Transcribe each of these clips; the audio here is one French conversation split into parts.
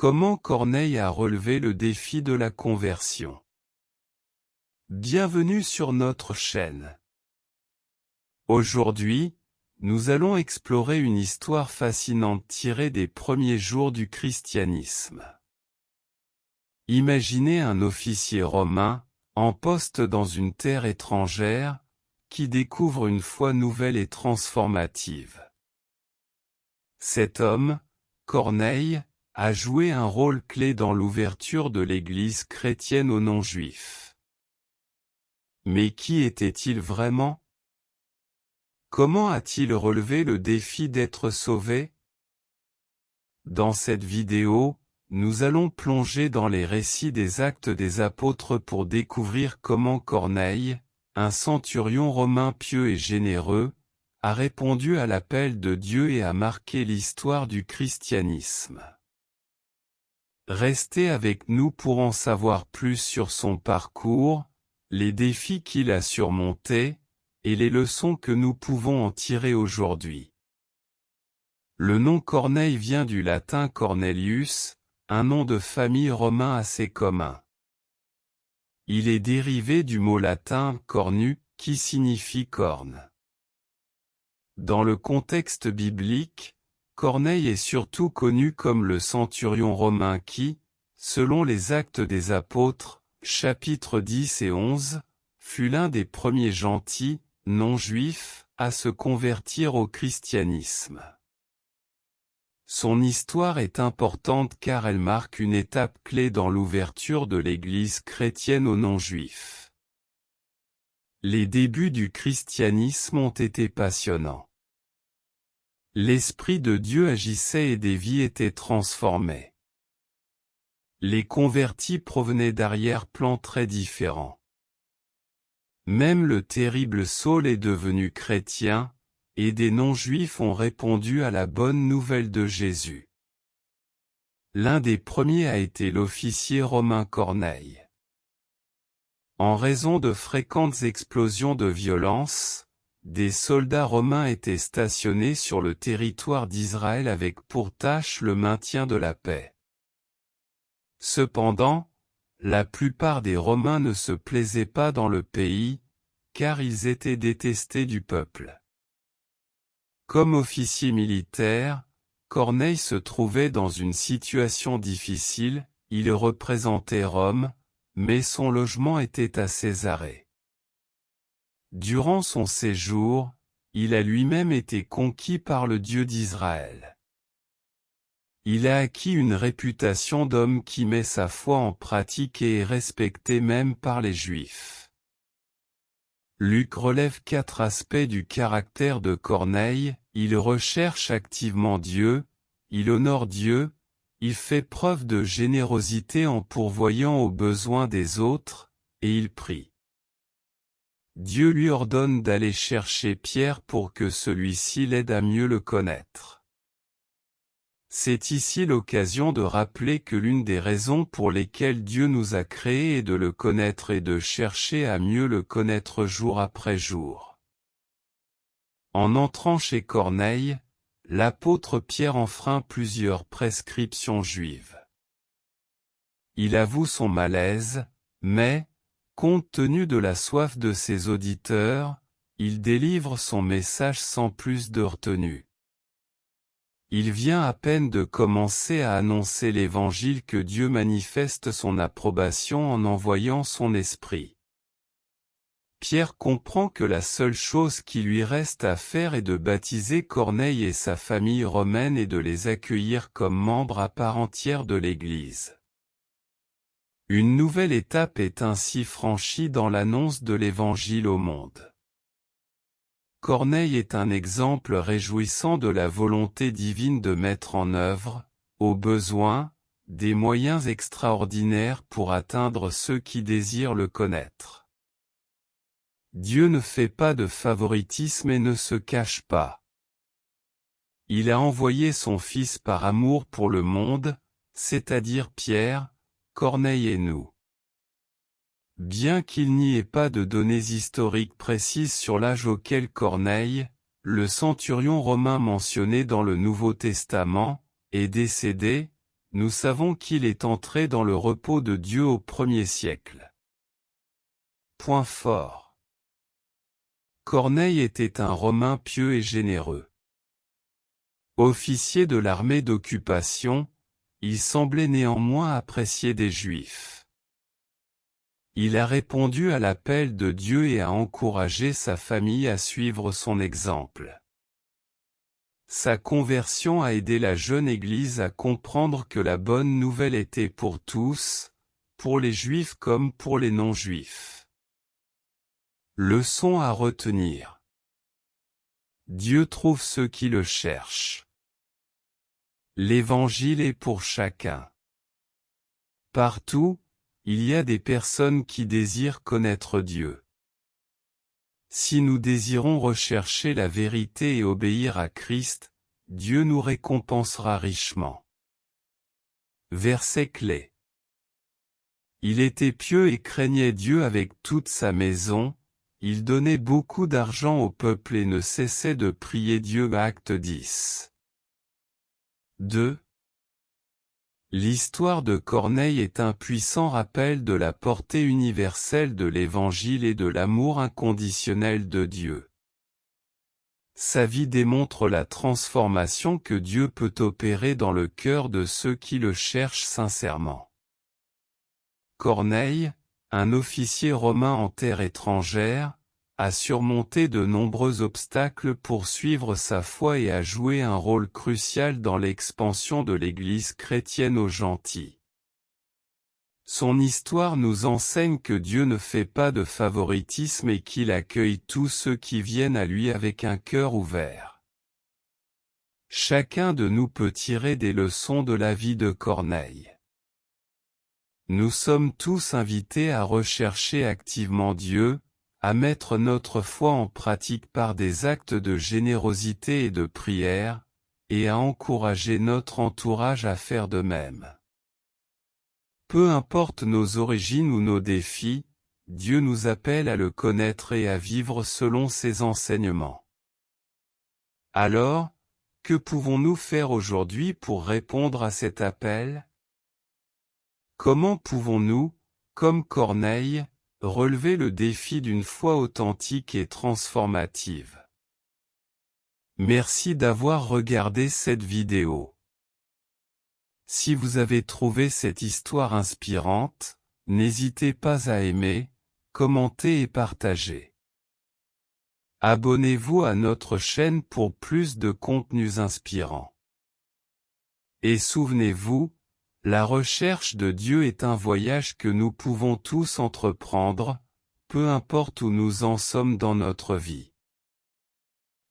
Comment Corneille a relevé le défi de la conversion? Bienvenue sur notre chaîne. Aujourd'hui, nous allons explorer une histoire fascinante tirée des premiers jours du christianisme. Imaginez un officier romain, en poste dans une terre étrangère, qui découvre une foi nouvelle et transformative. Cet homme, Corneille, a joué un rôle clé dans l'ouverture de l'Église chrétienne aux non-juifs. Mais qui était-il vraiment? Comment a-t-il relevé le défi d'être sauvé? Dans cette vidéo, nous allons plonger dans les récits des Actes des Apôtres pour découvrir comment Corneille, un centurion romain pieux et généreux, a répondu à l'appel de Dieu et a marqué l'histoire du christianisme. Restez avec nous pour en savoir plus sur son parcours, les défis qu'il a surmontés, et les leçons que nous pouvons en tirer aujourd'hui. Le nom Corneille vient du latin Cornelius, un nom de famille romain assez commun. Il est dérivé du mot latin cornu, qui signifie corne. Dans le contexte biblique, Corneille est surtout connu comme le centurion romain qui, selon les Actes des Apôtres, chapitres 10 et 11, fut l'un des premiers gentils, non-juifs, à se convertir au christianisme. Son histoire est importante car elle marque une étape clé dans l'ouverture de l'Église chrétienne aux non-juifs. Les débuts du christianisme ont été passionnants. L'Esprit de Dieu agissait et des vies étaient transformées. Les convertis provenaient d'arrière-plans très différents. Même le terrible Saul est devenu chrétien, et des non-juifs ont répondu à la bonne nouvelle de Jésus. L'un des premiers a été l'officier romain Corneille. En raison de fréquentes explosions de violence, des soldats romains étaient stationnés sur le territoire d'Israël avec pour tâche le maintien de la paix. Cependant, la plupart des Romains ne se plaisaient pas dans le pays, car ils étaient détestés du peuple. Comme officier militaire, Corneille se trouvait dans une situation difficile, il représentait Rome, mais son logement était à Césarée. Durant son séjour, il a lui-même été conquis par le Dieu d'Israël. Il a acquis une réputation d'homme qui met sa foi en pratique et est respecté même par les Juifs. Luc relève 4 aspects du caractère de Corneille: il recherche activement Dieu, il honore Dieu, il fait preuve de générosité en pourvoyant aux besoins des autres, et il prie. Dieu lui ordonne d'aller chercher Pierre pour que celui-ci l'aide à mieux le connaître. C'est ici l'occasion de rappeler que l'une des raisons pour lesquelles Dieu nous a créés est de le connaître et de chercher à mieux le connaître jour après jour. En entrant chez Corneille, l'apôtre Pierre enfreint plusieurs prescriptions juives. Il avoue son malaise, mais, compte tenu de la soif de ses auditeurs, il délivre son message sans plus de retenue. Il vient à peine de commencer à annoncer l'Évangile que Dieu manifeste son approbation en envoyant son Esprit. Pierre comprend que la seule chose qui lui reste à faire est de baptiser Corneille et sa famille romaine et de les accueillir comme membres à part entière de l'Église. Une nouvelle étape est ainsi franchie dans l'annonce de l'Évangile au monde. Corneille est un exemple réjouissant de la volonté divine de mettre en œuvre, au besoin, des moyens extraordinaires pour atteindre ceux qui désirent le connaître. Dieu ne fait pas de favoritisme et ne se cache pas. Il a envoyé son Fils par amour pour le monde, c'est-à-dire Pierre, Corneille et nous. Bien qu'il n'y ait pas de données historiques précises sur l'âge auquel Corneille, le centurion romain mentionné dans le Nouveau Testament, est décédé, nous savons qu'il est entré dans le repos de Dieu au 1er siècle. Point fort. Corneille était un Romain pieux et généreux. Officier de l'armée d'occupation, il semblait néanmoins apprécier des Juifs. Il a répondu à l'appel de Dieu et a encouragé sa famille à suivre son exemple. Sa conversion a aidé la jeune Église à comprendre que la bonne nouvelle était pour tous, pour les Juifs comme pour les non-Juifs. Leçon à retenir. Dieu trouve ceux qui le cherchent. L'Évangile est pour chacun. Partout, il y a des personnes qui désirent connaître Dieu. Si nous désirons rechercher la vérité et obéir à Christ, Dieu nous récompensera richement. Verset clé. Il était pieux et craignait Dieu avec toute sa maison, il donnait beaucoup d'argent au peuple et ne cessait de prier Dieu. Acte 10. 2. L'histoire de Corneille est un puissant rappel de la portée universelle de l'Évangile et de l'amour inconditionnel de Dieu. Sa vie démontre la transformation que Dieu peut opérer dans le cœur de ceux qui le cherchent sincèrement. Corneille, un officier romain en terre étrangère, a surmonté de nombreux obstacles pour suivre sa foi et a joué un rôle crucial dans l'expansion de l'Église chrétienne aux gentils. Son histoire nous enseigne que Dieu ne fait pas de favoritisme et qu'il accueille tous ceux qui viennent à lui avec un cœur ouvert. Chacun de nous peut tirer des leçons de la vie de Corneille. Nous sommes tous invités à rechercher activement Dieu, à mettre notre foi en pratique par des actes de générosité et de prière, et à encourager notre entourage à faire de même. Peu importe nos origines ou nos défis, Dieu nous appelle à le connaître et à vivre selon ses enseignements. Alors, que pouvons-nous faire aujourd'hui pour répondre à cet appel? Comment pouvons-nous, comme Corneille, relever le défi d'une foi authentique et transformative? Merci d'avoir regardé cette vidéo. Si vous avez trouvé cette histoire inspirante, n'hésitez pas à aimer, commenter et partager. Abonnez-vous à notre chaîne pour plus de contenus inspirants. Et souvenez-vous, la recherche de Dieu est un voyage que nous pouvons tous entreprendre, peu importe où nous en sommes dans notre vie.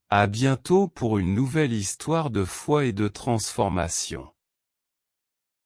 À bientôt pour une nouvelle histoire de foi et de transformation.